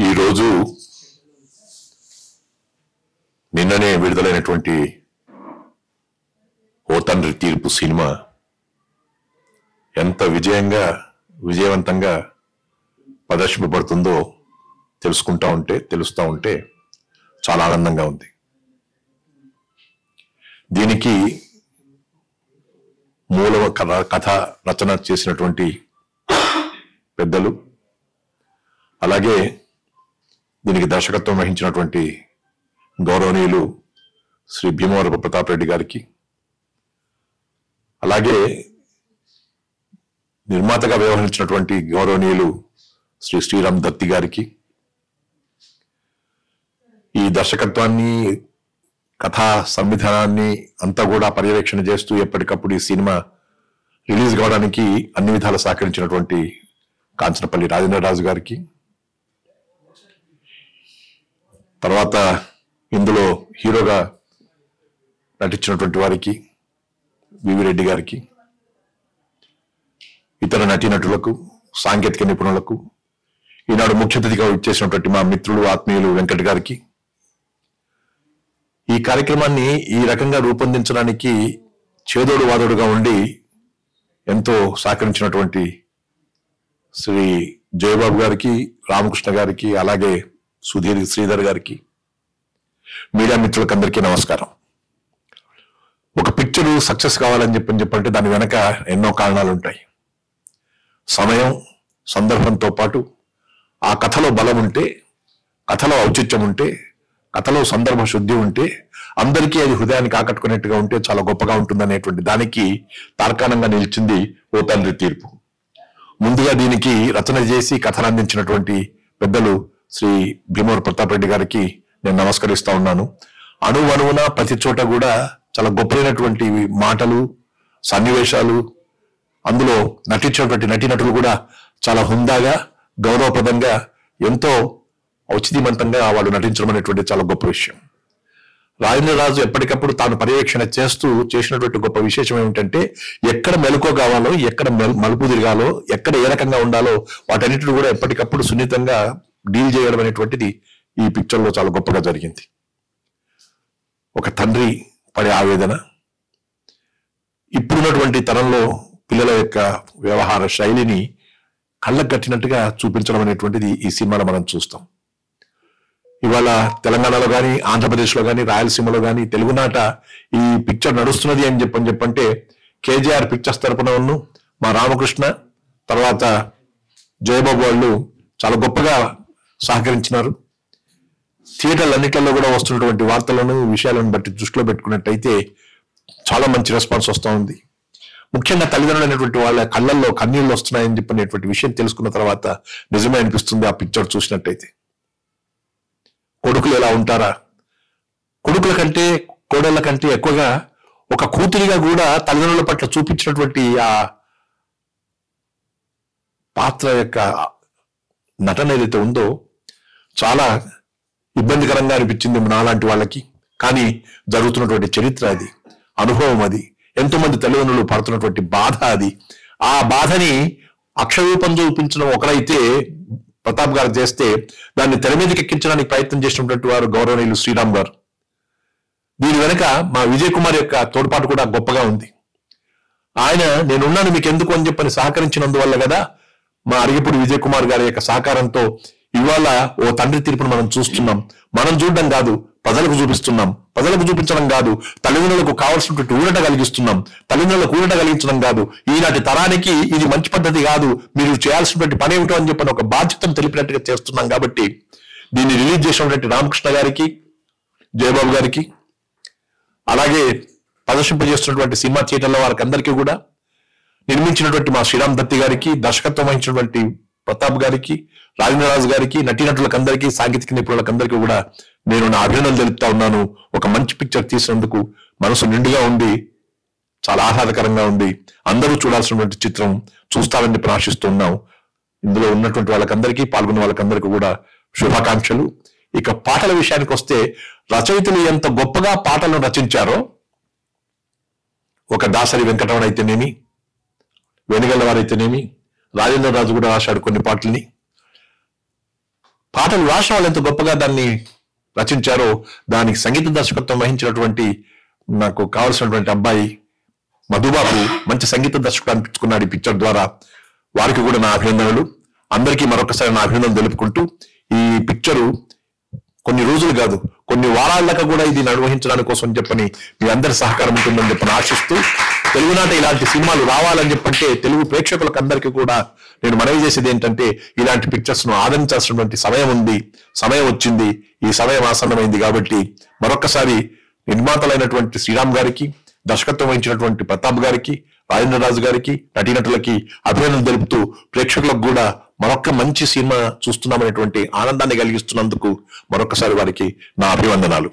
ఈ రోజు నిన్ననే విడుదలైనటువంటి ఓ తండ్రి తీర్పు సినిమా ఎంత విజయవంతంగా ప్రదర్శింపబడుతుందో తెలుస్తూ ఉంటే చాలా ఆనందంగా ఉంది. దీనికి మూల కథ రచన చేసినటువంటి పెద్దలు, అలాగే దీనికి దర్శకత్వం వహించినటువంటి గౌరవనీయులు శ్రీ భీమవరపు ప్రతాప్ రెడ్డి గారికి, అలాగే నిర్మాతగా వ్యవహరించినటువంటి గౌరవనీయులు శ్రీ శ్రీరామ్ దత్తి గారికి, ఈ దర్శకత్వాన్ని కథా సంవిధానాన్ని అంతా కూడా పర్యవేక్షణ చేస్తూ ఎప్పటికప్పుడు ఈ సినిమా రిలీజ్ కావడానికి అన్ని విధాలు సహకరించినటువంటి కాంచనపల్లి రాజేంద్రరాజు గారికి, తర్వాత ఇందులో హీరోగా నటించినటువంటి వారికి వివి రెడ్డి గారికి, ఇతర నటీనటులకు, సాంకేతిక నిపుణులకు, ఈనాడు ముఖ్య అతిథిగా ఇచ్చేసినటువంటి మా మిత్రులు ఆత్మీయులు వెంకట్ గారికి, ఈ కార్యక్రమాన్ని ఈ రకంగా రూపొందించడానికి చేదోడు వాదోడుగా ఉండి ఎంతో సహకరించినటువంటి శ్రీ జయబాబు గారికి, రామకృష్ణ గారికి, అలాగే సుధీర్ శ్రీధర్ గారికి, మీడియా మిత్రులకు అందరికీ నమస్కారం. ఒక పిక్చర్ సక్సెస్ కావాలని చెప్పంటే దాని వెనక ఎన్నో కారణాలు ఉంటాయి. సమయం, సందర్భంతో పాటు ఆ కథలో బలం ఉంటే, కథలో ఔచిత్యం ఉంటే, కథలో సందర్భ శుద్ధి ఉంటే, అందరికీ అది హృదయానికి ఆకట్టుకునేట్టుగా ఉంటే చాలా గొప్పగా ఉంటుందనేటువంటి దానికి తార్కాణంగా నిలిచింది ఓ తండ్రి తీర్పు. ముందుగా దీనికి రచన చేసి కథను అందించినటువంటి పెద్దలు శ్రీ భీమవరపు ప్రతాప్ రెడ్డి గారికి నేను నమస్కరిస్తా ఉన్నాను. అణువణువున ప్రతి చోట కూడా చాలా గొప్పైనటువంటి మాటలు, సన్నివేశాలు, అందులో నటించినటువంటి నటీనటులు కూడా చాలా హుందాగా, గౌరవప్రదంగా, ఎంతో ఔచిత్యవంతంగా వాళ్ళు నటించడం అనేటువంటి చాలా గొప్ప విషయం. రాజేంద్రరాజు ఎప్పటికప్పుడు తాను పర్యవేక్షణ చేసినటువంటి గొప్ప విశేషం ఏమిటంటే, ఎక్కడ మెలకువ కావాలో, ఎక్కడ మలుపు తిరగాలో, ఎక్కడ ఏ రకంగా ఉండాలో వాటన్నిటిని కూడా ఎప్పటికప్పుడు సున్నితంగా డీల్ చేయడం అనేటువంటిది ఈ పిక్చర్లో చాలా గొప్పగా జరిగింది. ఒక తండ్రి పడే ఆవేదన, ఇప్పుడున్నటువంటి తరంలో పిల్లల యొక్క వ్యవహార శైలిని కళ్ళకు కట్టినట్టుగా చూపించడం అనేటువంటిది ఈ సినిమాలో మనం చూస్తాం. ఇవాళ తెలంగాణలో కానీ, ఆంధ్రప్రదేశ్లో కానీ, రాయలసీమలో కానీ తెలుగునాట ఈ పిక్చర్ నడుస్తున్నది అని చెప్పంటే కేజీఆర్ పిక్చర్స్ తరపున మా రామకృష్ణ, తర్వాత జయబాబు వాళ్ళు చాలా గొప్పగా సహకరించినారు. థియేటర్లన్నింటిలో కూడా వస్తున్నటువంటి వార్తలను, విషయాలను బట్టి దృష్టిలో పెట్టుకున్నట్టయితే చాలా మంచి రెస్పాన్స్ వస్తూ ఉంది. ముఖ్యంగా తల్లిదండ్రులు అనేటువంటి వాళ్ళ కళ్ళల్లో కన్నీళ్ళు వస్తున్నాయని చెప్పినటువంటి విషయం తెలుసుకున్న తర్వాత నిజమే అనిపిస్తుంది ఆ పిక్చర్ చూసినట్టయితే. కొడుకులు ఎలా ఉంటారా, కొడుకుల కంటే కోడళ్ళ కంటే ఎక్కువగా ఒక కూతురిగా కూడా తల్లిదండ్రుల పట్ల చూపించినటువంటి ఆ పాత్ర యొక్క నటన ఏదైతే ఉందో చాలా ఇబ్బందికరంగా అనిపించింది నాలాంటి వాళ్ళకి. కానీ జరుగుతున్నటువంటి చరిత్ర అది, అనుభవం అది, ఎంతో మంది తల్లిదండ్రులు పడుతున్నటువంటి బాధ అది. ఆ బాధని అక్షరూపం చూపించడం ఒకరైతే ప్రతాప్ గారు చేస్తే, దాన్ని తెర మీదకి ఎక్కించడానికి ప్రయత్నం చేసినటువంటి వారు గౌరవనీయులు శ్రీరామ్ గారు. దీని వెనక మా విజయ్ కుమార్ యొక్క తోడ్పాటు కూడా గొప్పగా ఉంది. ఆయన నేనున్నాను మీకు ఎందుకు అని చెప్పని సహకరించినందువల్ల కదా మా అరిగిపూడి విజయ్ కుమార్ గారి యొక్క సహకారంతో ఇవాళ ఓ తండ్రి తీర్పును మనం చూస్తున్నాం. మనం చూడడం కాదు, ప్రజలకు చూపిస్తున్నాం. ప్రజలకు చూపించడం కాదు, తల్లిదండ్రులకు కావాల్సినటువంటి ఊరట కలిగిస్తున్నాం. తల్లిదండ్రులకు ఊరట కలిగించడం కాదు, ఈనాటి తరానికి ఇది మంచి పద్ధతి కాదు, మీరు చేయాల్సినటువంటి పని ఏమిటో అని చెప్పని ఒక బాధ్యతను తెలిపినట్టుగా చేస్తున్నాం. కాబట్టి దీన్ని రిలీజ్ చేసినటువంటి రామకృష్ణ గారికి, జయబాబు గారికి, అలాగే ప్రదర్శింపజేస్తున్నటువంటి సినిమా థియేటర్ల వారికి అందరికీ కూడా, నిర్మించినటువంటి మా శ్రీరామ్ దత్తి గారికి, దర్శకత్వం వహించినటువంటి ప్రతాప్ గారికి, రాజేంద్రరాజు గారికి, నటీనటులకు అందరికీ, సాంకేతిక నిపుణులకు అందరికీ కూడా నేను నా అభినందనలు తెలుపుతా ఉన్నాను. ఒక మంచి పిక్చర్ తీసినందుకు మనసు నిండుగా ఉంది, చాలా ఆహ్లాదకరంగా ఉంది. అందరూ చూడాల్సినటువంటి చిత్రం చూస్తారని చెప్పి ఆశిస్తున్నాం. ఇందులో ఉన్నటువంటి వాళ్ళకందరికీ, పాల్గొన్న వాళ్ళకందరికీ కూడా శుభాకాంక్షలు. ఇక పాటల విషయానికి వస్తే, రచయితలు ఎంత గొప్పగా పాటలను రచించారో, ఒక దాసరి వెంకటరమణ అయితేనేమి, వెనుగల్ల వారైతేనేమి, రాజేంద్రరాజు కూడా రాశాడు కొన్ని పాటల్ని. పాటలు రాసిన వాళ్ళు ఎంత గొప్పగా దాన్ని రచించారో దానికి సంగీత దర్శకత్వం వహించినటువంటి నాకు కావాల్సినటువంటి అబ్బాయి మధుబాబు మంచి సంగీత దర్శకుడు అనిపించుకున్నాడు ఈ పిక్చర్ ద్వారా. వారికి కూడా నా అభినందనలు. అందరికీ మరొకసారి నా అభినందనలు తెలుపుకుంటూ ఈ పిక్చరు కొన్ని రోజులు కాదు కొన్ని వారాల దాకా కూడా ఇది నిర్వహించడానికి కోసం చెప్పని మీ అందరి సహకారం ఉంటుందని చెప్పని ఆశిస్తూ, తెలుగునాట ఇలాంటి సినిమాలు రావాలని చెప్పంటే తెలుగు ప్రేక్షకులకు అందరికీ కూడా నేను మనవి చేసేది ఏంటంటే ఇలాంటి పిక్చర్స్ ను ఆదరించాల్సినటువంటి సమయం వచ్చింది. ఈ సమయం ఆసన్నమైంది. కాబట్టి మరొకసారి నిర్మాతలైనటువంటి శ్రీరామ్ గారికి, దర్శకత్వం వహించినటువంటి ప్రతాప్ గారికి, రాజేంద్రరాజు గారికి, నటీనటులకి అభినందనలు తెలుపుతూ ప్రేక్షకులకు కూడా మరొక మంచి సినిమా చూస్తున్నామనేటువంటి ఆనందాన్ని కలిగిస్తున్నందుకు మరొకసారి వారికి నా అభివందనాలు.